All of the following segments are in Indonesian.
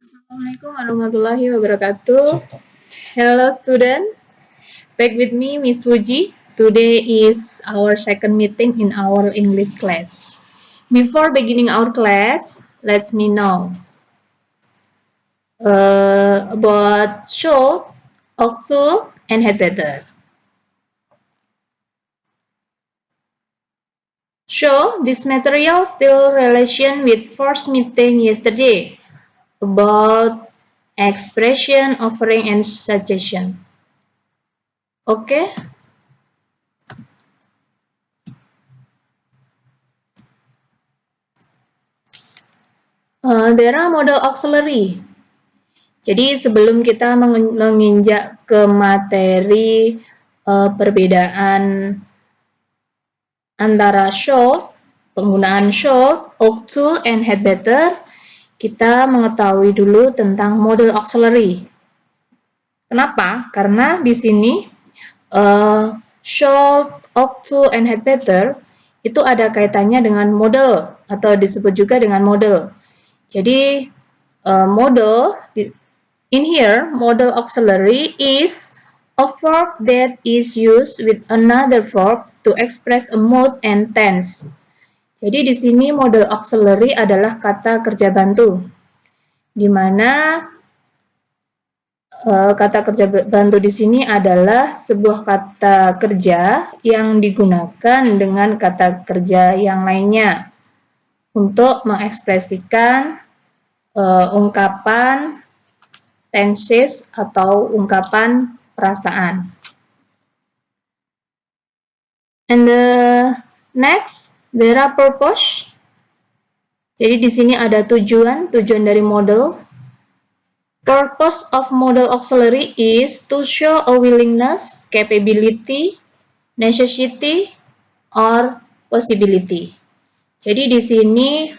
Assalamualaikum warahmatullahi wabarakatuh. Hello student, back with me Miss Fuji. Today is our second meeting in our English class. Before beginning our class, let me know about should, ought to, and had better. So, this material still relation with first meeting yesterday about expression, offering, and suggestion. Okay? There are model auxiliary. Jadi sebelum kita menginjak ke materi perbedaan antara should, penggunaan should, ought to, and had better, kita mengetahui dulu tentang model auxiliary. Kenapa? Karena di sini should, ought to, and had better itu ada kaitannya dengan model atau disebut juga dengan model. Jadi model in here, model auxiliary is a verb that is used with another verb to express a mood and tense. Jadi di sini model auxiliary adalah kata kerja bantu, di mana kata kerja bantu di sini adalah sebuah kata kerja yang digunakan dengan kata kerja yang lainnya untuk mengekspresikan ungkapan tenses atau ungkapan perasaan. And the next, there are purpose. Jadi di sini ada tujuan dari model. Purpose of model auxiliary is to show a willingness, capability, necessity, or possibility. Jadi di sini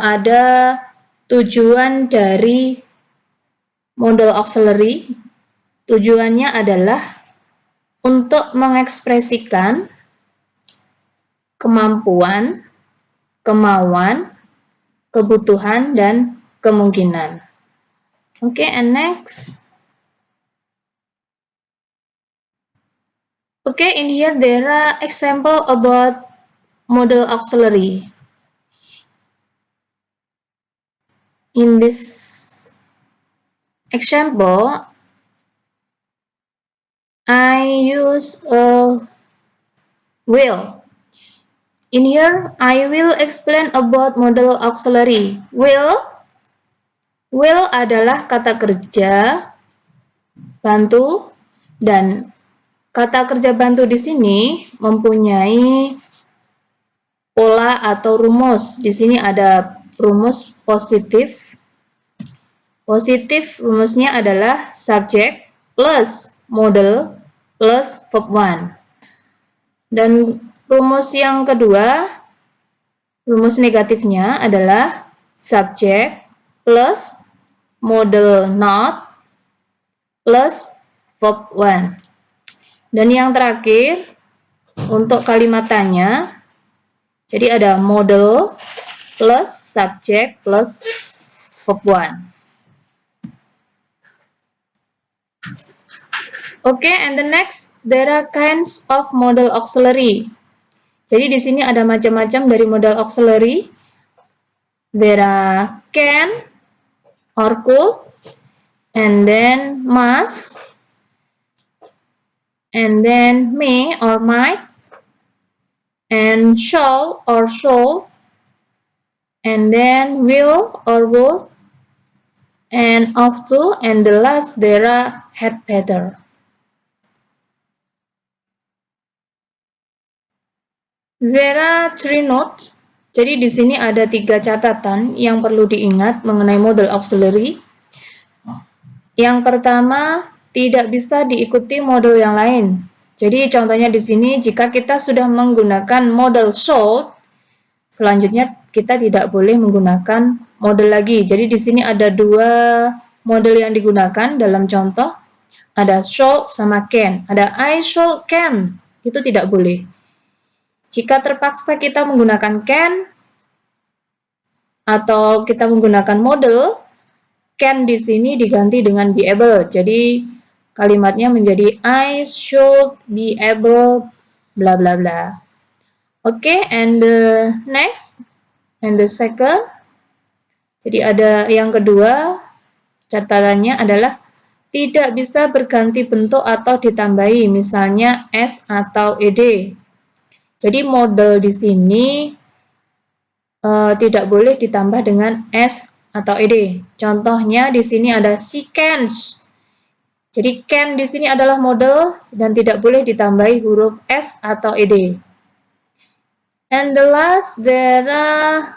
ada tujuan dari model auxiliary. Tujuannya adalah untuk mengekspresikan kemampuan, kemauan, kebutuhan, dan kemungkinan. Okay, and next. Okay, in here there are example about model auxiliary. In this example, I use a will. In here, I will explain about model auxiliary. Will adalah kata kerja bantu, dan kata kerja bantu di sini mempunyai pola atau rumus. Di sini ada rumus positif. Positif rumusnya adalah subject plus model plus verb 1. Dan rumus yang kedua, rumus negatifnya adalah subject plus model not plus verb 1. Dan yang terakhir, untuk kalimat tanya, jadi ada model plus subject plus verb 1. Okay, and the next, there are kinds of model auxiliary. Jadi di sini ada macam-macam dari model auxiliary. There are can or could, and then must, and then may or might, and shall or should, and then will or would, and ought to, and the last there are had better. There are 3 notes. Jadi di sini ada 3 catatan yang perlu diingat mengenai model auxiliary. Yang pertama, tidak bisa diikuti model yang lain. Jadi contohnya di sini, jika kita sudah menggunakan model should, selanjutnya kita tidak boleh menggunakan model lagi. Jadi di sini ada 2 model yang digunakan dalam contoh. Ada should sama can. Ada I should can. Itu tidak boleh. Jika terpaksa kita menggunakan can atau kita menggunakan model, can di sini diganti dengan be able. Jadi kalimatnya menjadi I should be able bla bla bla. Oke, and the next and the second. Jadi ada yang kedua, catatannya adalah tidak bisa berganti bentuk atau ditambahi, misalnya s atau ed. Jadi model di sini tidak boleh ditambah dengan s atau ed. Contohnya di sini ada she cans. Jadi can di sini adalah model dan tidak boleh ditambahi huruf s atau ed. And the last there are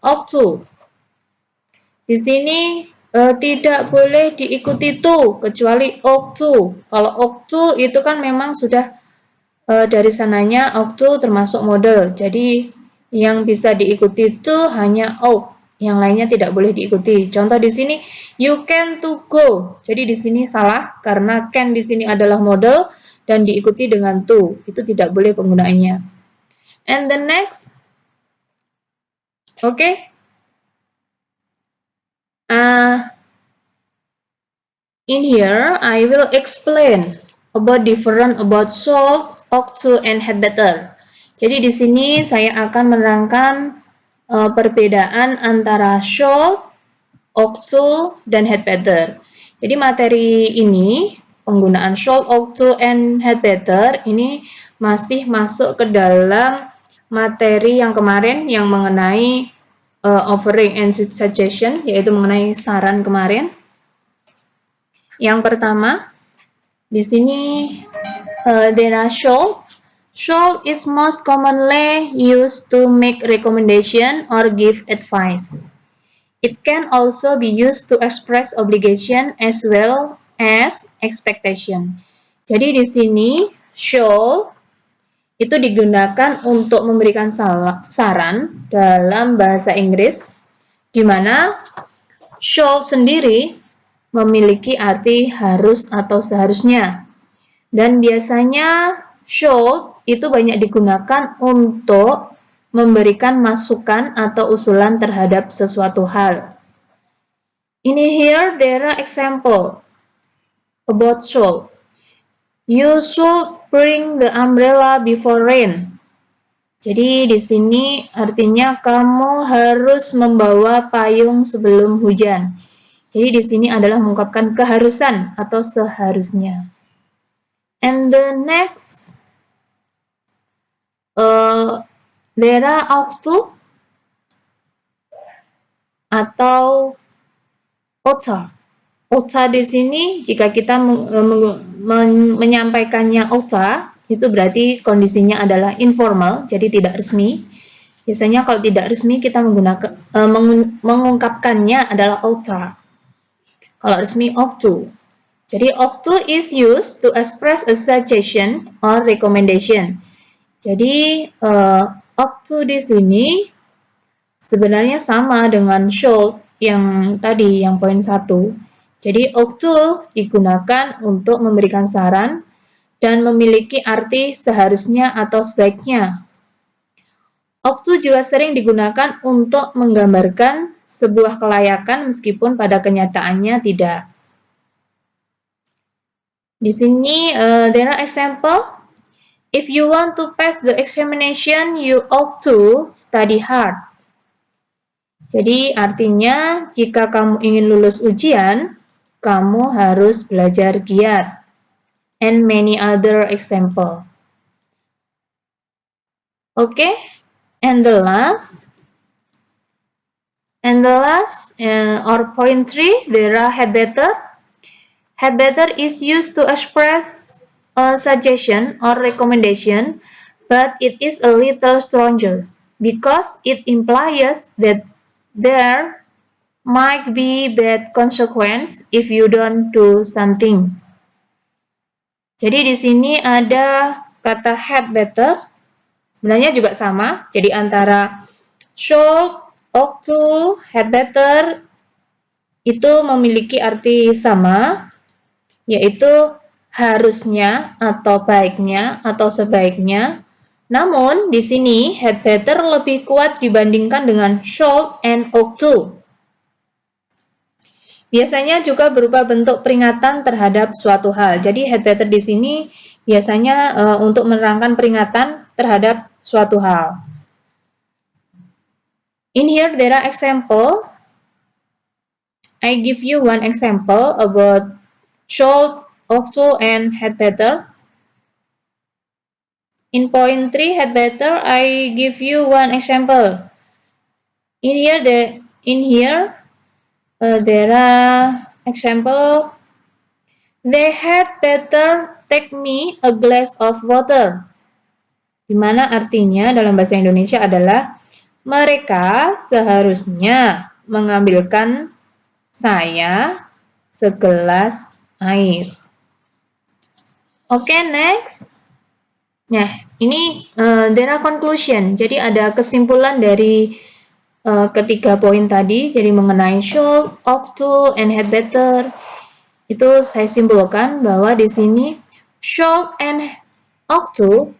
ought to. Di sini tidak boleh diikuti to kecuali ought to. Kalau ought to itu kan memang sudah dari sananya ought to termasuk model. Jadi yang bisa diikuti itu hanya ought. Yang lainnya tidak boleh diikuti. Contoh di sini you can to go. Jadi di sini salah karena can di sini adalah model dan diikuti dengan to. Itu tidak boleh penggunaannya. And the next, okay. In here, I will explain about different about should, ought to, and had better. Jadi di sini saya akan menerangkan perbedaan antara should, ought to, dan had better. Jadi materi ini, penggunaan should, ought to, and had better ini masih masuk ke dalam materi yang kemarin yang mengenai offering and suggestion, yaitu mengenai saran kemarin. Yang pertama, di sini there are should. Should is most commonly used to make recommendation or give advice. It can also be used to express obligation as well as expectation. Jadi di sini should itu digunakan untuk memberikan saran dalam bahasa Inggris, di mana should sendiri memiliki arti harus atau seharusnya. Dan biasanya should itu banyak digunakan untuk memberikan masukan atau usulan terhadap sesuatu hal. In here there are example about should. You should bring the umbrella before rain. Jadi di sini artinya kamu harus membawa payung sebelum hujan. Jadi di sini adalah mengungkapkan keharusan atau seharusnya. And the next, there are ought to atau oughta. Oughta di sini jika kita menyampaikannya oughta, itu berarti kondisinya adalah informal, jadi tidak resmi. Biasanya kalau tidak resmi kita menggunakan mengungkapkannya adalah oughta. Kalau resmi ought to. Jadi ought to is used to express a suggestion or recommendation. Jadi ought to di sini sebenarnya sama dengan should yang tadi, yang poin 1. Jadi ought to digunakan untuk memberikan saran dan memiliki arti seharusnya atau sebaiknya. Ought to juga sering digunakan untuk menggambarkan sebuah kelayakan meskipun pada kenyataannya tidak. Di sini there are example. If you want to pass the examination, you ought to study hard. Jadi artinya jika kamu ingin lulus ujian, kamu harus belajar giat. And many other example. Okay, and the last or point 3, there are had better. Had better is used to express a suggestion or recommendation, but it is a little stronger because it implies that there might be bad consequence if you don't do something. Jadi di sini ada kata had better, sebenarnya juga sama. Jadi antara should, ought to, had better itu memiliki arti sama, yaitu harusnya atau baiknya atau sebaiknya. Namun di sini had better lebih kuat dibandingkan dengan should and ought to. Biasanya juga berupa bentuk peringatan terhadap suatu hal. Jadi had better di sini biasanya untuk menerangkan peringatan terhadap suatu hal. In here there are example. I give you one example about should, ought to, and had better. In point 3, had better, I give you one example. In here, there are example. They had better take me a glass of water. Dimana artinya dalam bahasa Indonesia adalah mereka seharusnya mengambilkan saya segelas air. Oke, next. Nah, ini there are conclusion. Jadi ada kesimpulan dari ketiga poin tadi. Jadi mengenai should, ought to, and had better. Itu saya simpulkan bahwa di sini should and ought to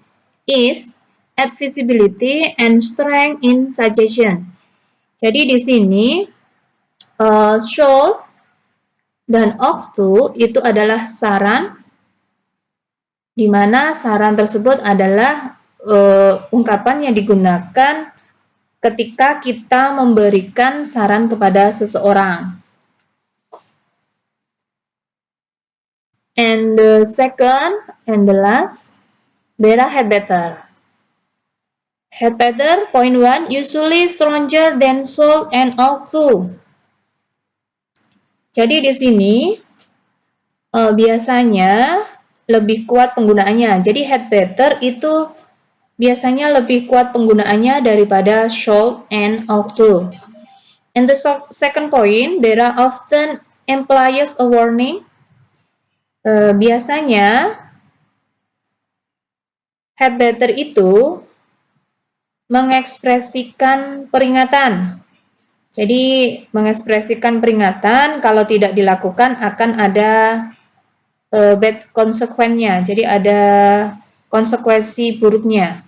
is add visibility and strength in suggestion. Jadi di sini should dan ought to itu adalah saran, di mana saran tersebut adalah ungkapan yang digunakan ketika kita memberikan saran kepada seseorang. And the second and the last, there are had better. Had better, point 1, usually stronger than should and ought to. Jadi di sini biasanya lebih kuat penggunaannya. Jadi had better itu biasanya lebih kuat penggunaannya daripada should and ought to. And the second point, there are often implies a warning. Biasanya had better itu mengekspresikan peringatan. Jadi mengekspresikan peringatan kalau tidak dilakukan akan ada bad consequence-nya. Jadi ada konsekuensi buruknya.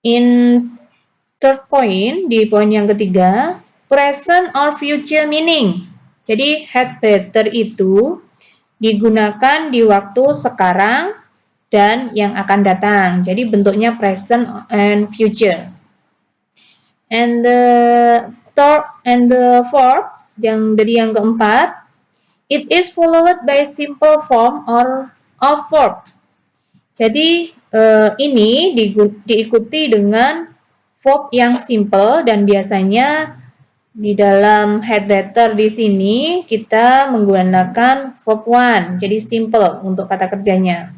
In third point, di poin yang ketiga, present or future meaning. Jadi had better itu digunakan di waktu sekarang dan yang akan datang. Jadi bentuknya present and future. And the third and the fourth, yang dari yang keempat, it is followed by simple form or of verb. Jadi ini diikuti dengan verb yang simple dan biasanya di dalam had better di sini kita menggunakan verb one, jadi simple untuk kata kerjanya.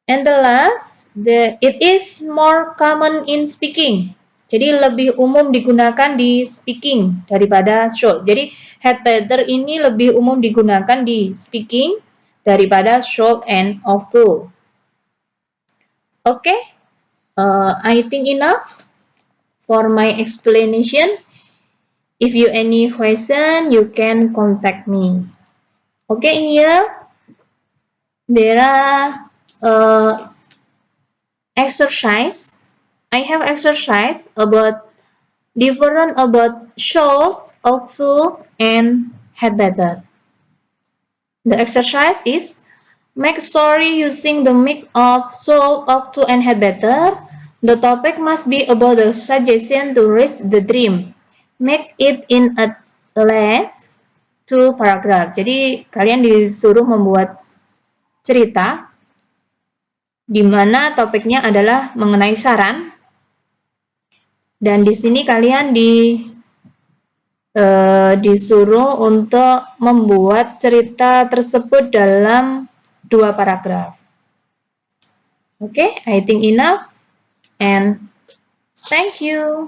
And the last, it is more common in speaking. Jadi lebih umum digunakan di speaking daripada should. Jadi had better ini lebih umum digunakan di speaking daripada should and ought to. Okay, I think enough for my explanation. If you any question, you can contact me. Okay, in here there are exercise. I have exercise about different about should, ought to, and had better. The exercise is make story using the mix of should, ought to, and had better. The topic must be about the suggestion to reach the dream. Make it in at least 2 paragraph. Jadi kalian disuruh membuat cerita di mana topiknya adalah mengenai saran. Dan di sini kalian disuruh untuk membuat cerita tersebut dalam 2 paragraf. Okay, I think enough and thank you.